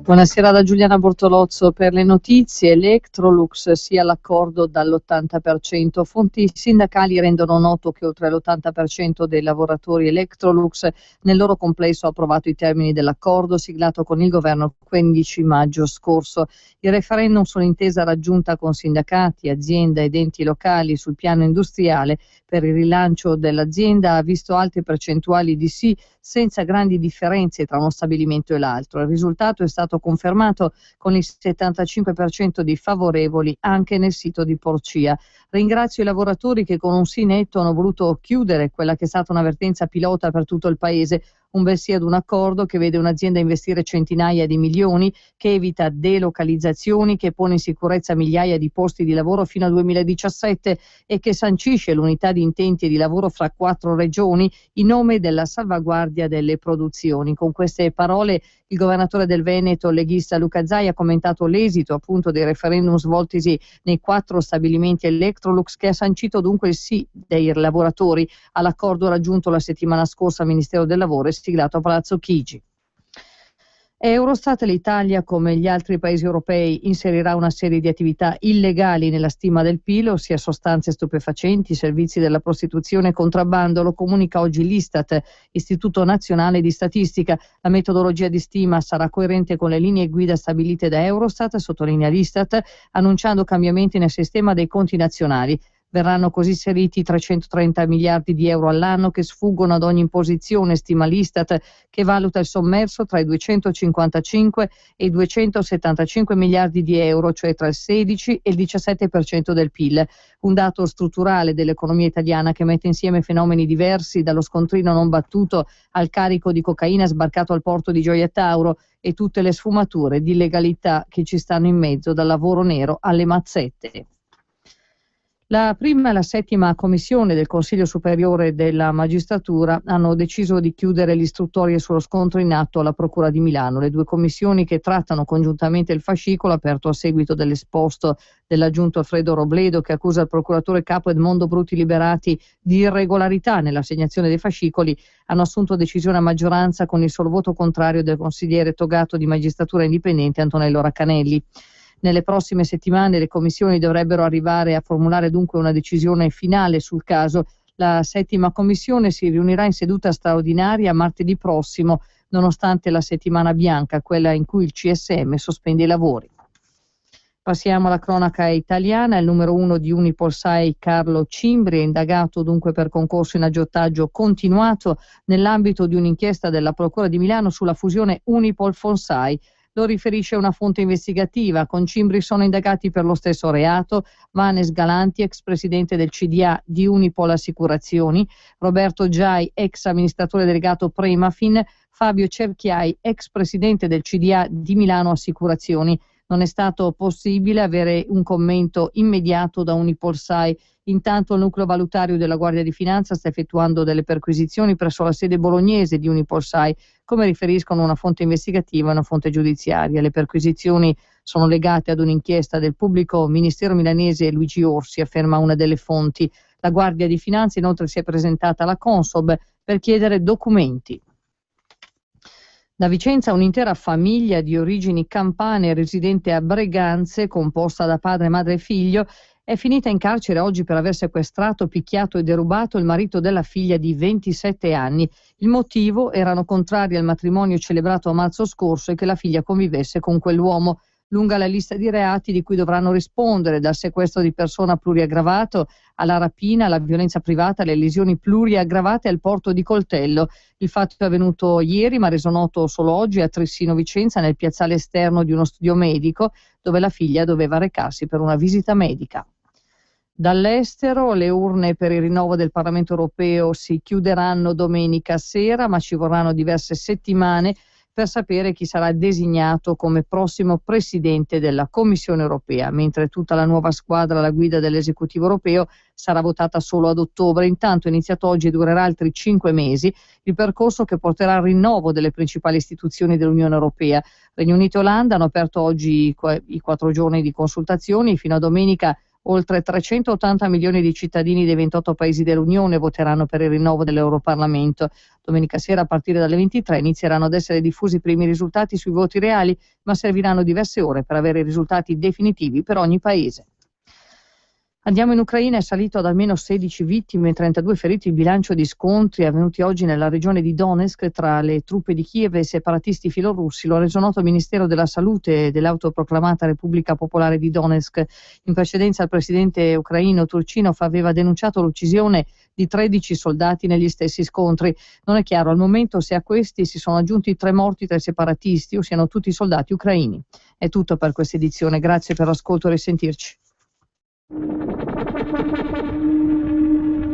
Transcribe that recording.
Buonasera da Giuliana Bortolozzo per le notizie. Electrolux sia l'accordo dall'80%. Fonti sindacali rendono noto che oltre l'80% dei lavoratori Electrolux nel loro complesso ha approvato i termini dell'accordo siglato con il governo il 15 maggio scorso. Il referendum sull'intesa raggiunta con sindacati, aziende ed enti locali sul piano industriale per il rilancio dell'azienda ha visto alte percentuali di sì, senza grandi differenze tra uno stabilimento e l'altro. Il risultato è stato confermato con il 75% di favorevoli anche nel sito di Porcia. Ringrazio i lavoratori che con un sì netto hanno voluto chiudere quella che è stata un'avvertenza pilota per tutto il paese. Un bel sì ad un accordo che vede un'azienda investire centinaia di milioni, che evita delocalizzazioni, che pone in sicurezza migliaia di posti di lavoro fino al 2017 e che sancisce l'unità di intenti e di lavoro fra 4 regioni in nome della salvaguardia delle produzioni. Con queste parole il governatore del Veneto, leghista Luca Zaia, ha commentato l'esito appunto dei referendum svoltisi nei 4 stabilimenti Electrolux, che ha sancito dunque il sì dei lavoratori all'accordo raggiunto la settimana scorsa al Ministero del Lavoro e siglato a Palazzo Chigi. Eurostat, l'Italia, come gli altri paesi europei, inserirà una serie di attività illegali nella stima del PIL, ossia sostanze stupefacenti, servizi della prostituzione e contrabbando. Lo comunica oggi l'Istat, Istituto Nazionale di Statistica. La metodologia di stima sarà coerente con le linee guida stabilite da Eurostat, sottolinea l'Istat, annunciando cambiamenti nel sistema dei conti nazionali. Verranno così inseriti 330 miliardi di euro all'anno che sfuggono ad ogni imposizione, stima l'Istat, che valuta il sommerso tra i 255 e i 275 miliardi di euro, cioè tra il 16 e il 17% del PIL. Un dato strutturale dell'economia italiana che mette insieme fenomeni diversi, dallo scontrino non battuto al carico di cocaina sbarcato al porto di Gioia Tauro e tutte le sfumature di illegalità che ci stanno in mezzo, dal lavoro nero alle mazzette. La prima e la settima commissione del Consiglio Superiore della Magistratura hanno deciso di chiudere l'istruttoria sullo scontro in atto alla Procura di Milano. Le 2 commissioni, che trattano congiuntamente il fascicolo aperto a seguito dell'esposto dell'aggiunto Alfredo Robledo, che accusa il procuratore capo Edmondo Bruti Liberati di irregolarità nell'assegnazione dei fascicoli, hanno assunto decisione a maggioranza con il solo voto contrario del consigliere togato di Magistratura Indipendente Antonello Raccanelli. Nelle prossime settimane le commissioni dovrebbero arrivare a formulare dunque una decisione finale sul caso. La settima commissione si riunirà in seduta straordinaria martedì prossimo, nonostante la settimana bianca, quella in cui il CSM sospende i lavori. Passiamo alla cronaca italiana. Il numero 1 di Unipolsai, Carlo Cimbri, è indagato dunque per concorso in aggiotaggio continuato nell'ambito di un'inchiesta della Procura di Milano sulla fusione Unipol-Fonsai. Lo riferisce una fonte investigativa. Con Cimbri sono indagati per lo stesso reato Vanes Galanti, ex presidente del CDA di Unipol Assicurazioni, Roberto Giai, ex amministratore delegato Premafin, Fabio Cerchiai, ex presidente del CDA di Milano Assicurazioni. Non è stato possibile avere un commento immediato da Unipolsai. Intanto il nucleo valutario della Guardia di Finanza sta effettuando delle perquisizioni presso la sede bolognese di Unipolsai, come riferiscono una fonte investigativa e una fonte giudiziaria. Le perquisizioni sono legate ad un'inchiesta del pubblico ministero milanese Luigi Orsi, afferma una delle fonti. La Guardia di Finanza inoltre si è presentata alla Consob per chiedere documenti. Da Vicenza un'intera famiglia di origini campane residente a Breganze, composta da padre, madre e figlio, è finita in carcere oggi per aver sequestrato, picchiato e derubato il marito della figlia di 27 anni. Il motivo: erano contrari al matrimonio celebrato a marzo scorso e che la figlia convivesse con quell'uomo. Lunga la lista di reati di cui dovranno rispondere, dal sequestro di persona pluriaggravato alla rapina, alla violenza privata, alle lesioni pluriaggravate e al porto di coltello. Il fatto è avvenuto ieri, ma reso noto solo oggi a Trissino Vicenza, nel piazzale esterno di uno studio medico, dove la figlia doveva recarsi per una visita medica. Dall'estero, le urne per il rinnovo del Parlamento europeo si chiuderanno domenica sera, ma ci vorranno diverse settimane per sapere chi sarà designato come prossimo presidente della Commissione europea, mentre tutta la nuova squadra alla guida dell'esecutivo europeo sarà votata solo ad ottobre. Intanto è iniziato oggi e durerà altri 5 mesi il percorso che porterà al rinnovo delle principali istituzioni dell'Unione Europea. Regno Unito e Olanda hanno aperto oggi i 4 giorni di consultazioni. Fino a domenica Oltre 380 milioni di cittadini dei 28 paesi dell'Unione voteranno per il rinnovo dell'Europarlamento. Domenica sera a partire dalle 23 inizieranno ad essere diffusi i primi risultati sui voti reali, ma serviranno diverse ore per avere i risultati definitivi per ogni paese. Andiamo in Ucraina, è salito ad almeno 16 vittime e 32 feriti il bilancio di scontri avvenuti oggi nella regione di Donetsk tra le truppe di Kiev e i separatisti filorussi. Lo ha reso noto il Ministero della Salute dell'autoproclamata Repubblica Popolare di Donetsk. In precedenza il presidente ucraino Turchinov aveva denunciato l'uccisione di 13 soldati negli stessi scontri. Non è chiaro al momento se a questi si sono aggiunti 3 morti tra i separatisti o siano tutti soldati ucraini. È tutto per questa edizione, grazie per l'ascolto e risentirci.